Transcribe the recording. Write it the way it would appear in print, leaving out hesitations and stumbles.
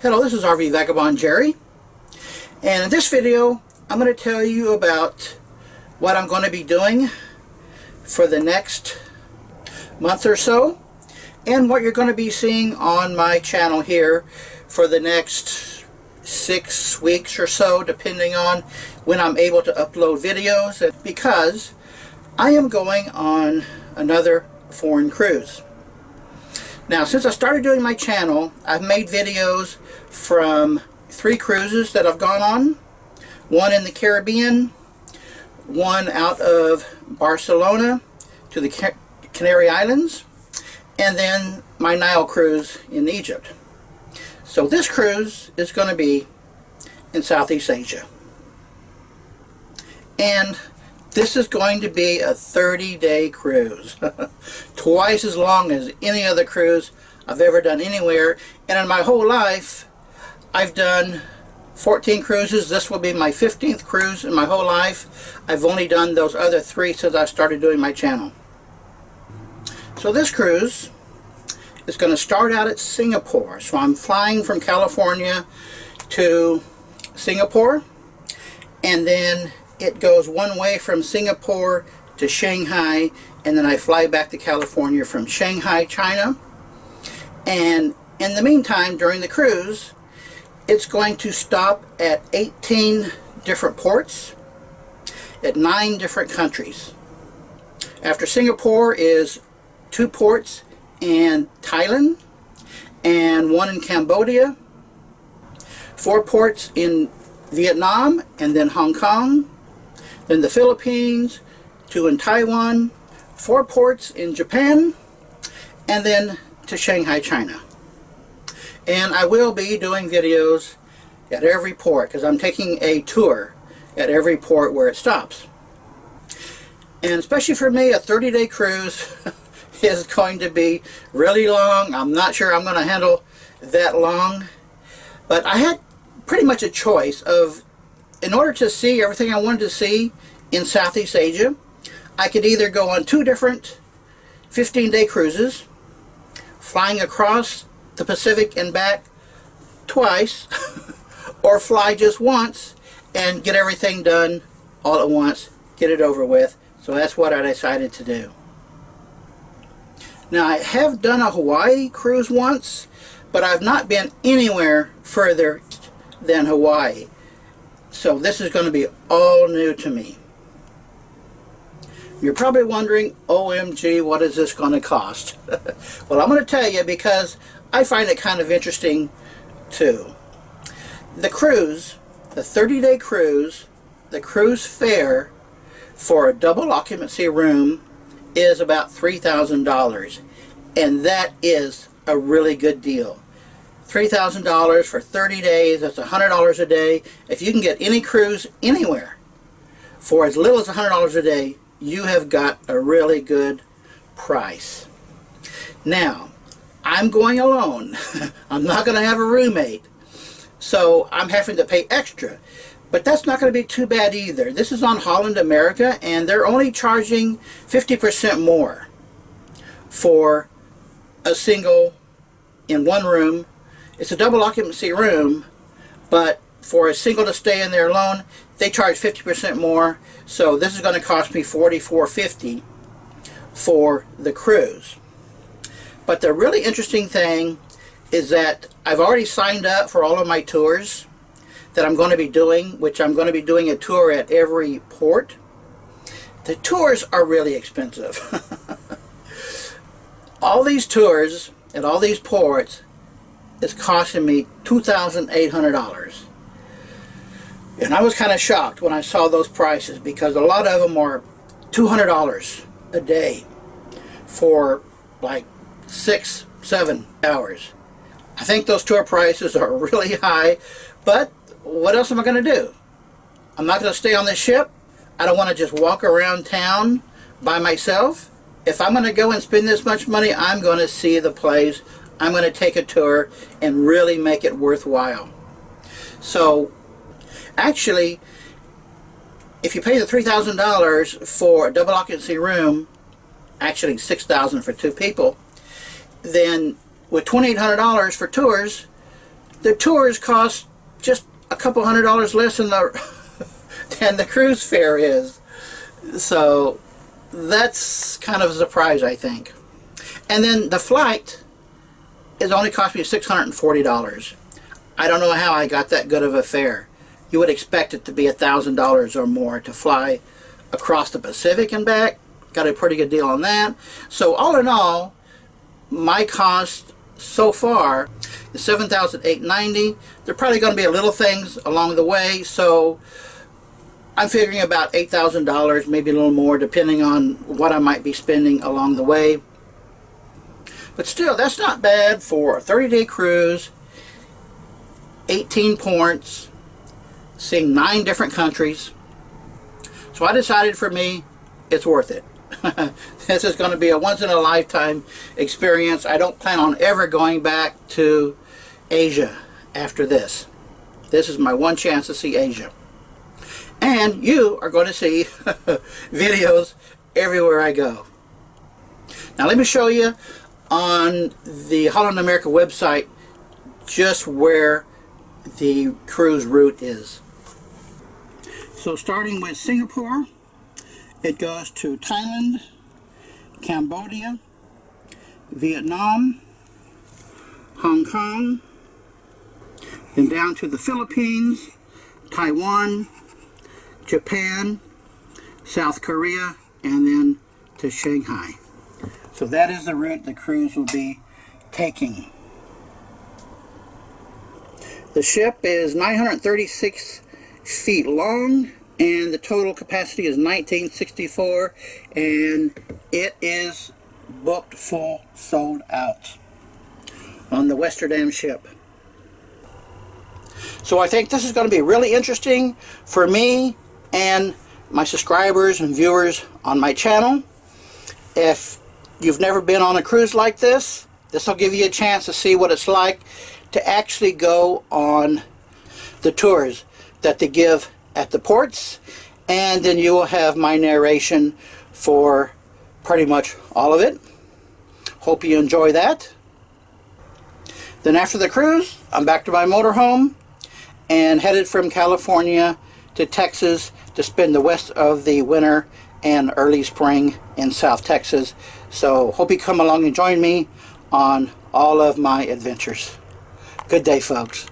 Hello, this is RV Vagabond Jerry, and in this video I'm going to tell you about what I'm going to be doing for the next month or so, and what you're going to be seeing on my channel here for the next 6 weeks or so, depending on when I'm able to upload videos, because I am going on another foreign cruise. Now, since I started doing my channel, I've made videos from 3 cruises that I've gone on. One in the Caribbean, one out of Barcelona to the Canary Islands, and then my Nile cruise in Egypt. So this cruise is going to be in Southeast Asia. And this is going to be a 30-day cruise. Twice as long as any other cruise I've ever done anywhere. And in my whole life, I've done 14 cruises. This will be my 15th cruise in my whole life. I've only done those other 3 since I started doing my channel. So this cruise is going to start out at Singapore. So I'm flying from California to Singapore, and then it goes one way from Singapore to Shanghai, and then I fly back to California from Shanghai, China. And in the meantime, during the cruise, it's going to stop at 18 different ports at 9 different countries. After Singapore is 2 ports in Thailand and 1 in Cambodia, 4 ports in Vietnam, and then Hong Kong, then the Philippines, 2 in Taiwan, 4 ports in Japan, and then to Shanghai, China. And I will be doing videos at every port because I'm taking a tour at every port where it stops. And especially for me, a 30-day cruise is going to be really long. I'm not sure I'm going to handle that long, but I had pretty much a choice of, in order to see everything I wanted to see in Southeast Asia, I could either go on 2 different 15-day cruises, flying across the Pacific and back twice, or fly just once and get everything done all at once, get it over with. So that's what I decided to do. Now, I have done a Hawaii cruise once, but I've not been anywhere further than Hawaii. So this is going to be all new to me. You're probably wondering, OMG, what is this going to cost? Well, I'm going to tell you because I find it kind of interesting too. The cruise, the 30-day cruise, the cruise fare for a double occupancy room is about $3,000, and that is a really good deal. $3,000 for 30 days, that's $100 a day. If you can get any cruise anywhere for as little as $100 a day, you have got a really good price. Now, I'm going alone. I'm not going to have a roommate, so I'm having to pay extra. But that's not going to be too bad either. This is on Holland America, and they're only charging 50% more for a single in one room. It's a double occupancy room, but for a single to stay in there alone, they charge 50% more. So this is going to cost me $44.50 for the cruise. But the really interesting thing is that I've already signed up for all of my tours that I'm going to be doing, which I'm going to be doing a tour at every port. The tours are really expensive. All these tours at all these ports is costing me $2,800. And I was kind of shocked when I saw those prices, because a lot of them are $200 a day for like 6-7 hours. I think those tour prices are really high, but what else am I going to do? I'm not going to stay on the ship. I don't want to just walk around town by myself. If I'm going to go and spend this much money, I'm going to see the place. I'm going to take a tour and really make it worthwhile. So actually, if you pay the $3,000 for a double occupancy room, actually $6,000 for 2 people, then with $2,800 for tours, the tours cost just a couple $100 less than the cruise fare is. So that's kind of a surprise, I think. And then the flight is only cost me $640. I don't know how I got that good of a fare. You would expect it to be $1,000 or more to fly across the Pacific and back. Got a pretty good deal on that. So all in all, my cost so far is $7,890. There are probably going to be little things along the way, so I'm figuring about $8,000, maybe a little more, depending on what I might be spending along the way. But still, that's not bad for a 30-day cruise, 18 ports, seeing 9 different countries. So I decided for me, it's worth it. This is going to be a once-in-a-lifetime experience. I don't plan on ever going back to Asia after this. This is my one chance to see Asia. And you are going to see videos everywhere I go. Now let me show you on the Holland America website just where the cruise route is. So starting with Singapore, it goes to Thailand, Cambodia, Vietnam, Hong Kong, then down to the Philippines, Taiwan, Japan, South Korea, and then to Shanghai. So that is the route the cruise will be taking. The ship is 936 feet long, and the total capacity is 1964, and it is booked full, sold out on the Westerdam ship. So I think this is going to be really interesting for me and my subscribers and viewers on my channel. If you've never been on a cruise like this, this will give you a chance to see what it's like to actually go on the tours that they give at the ports, and then you will have my narration for pretty much all of it. Hope you enjoy that. Then after the cruise, I'm back to my motorhome and headed from California to Texas to spend the rest of the winter and early spring in South Texas. So hope you come along and join me on all of my adventures. Good day, folks.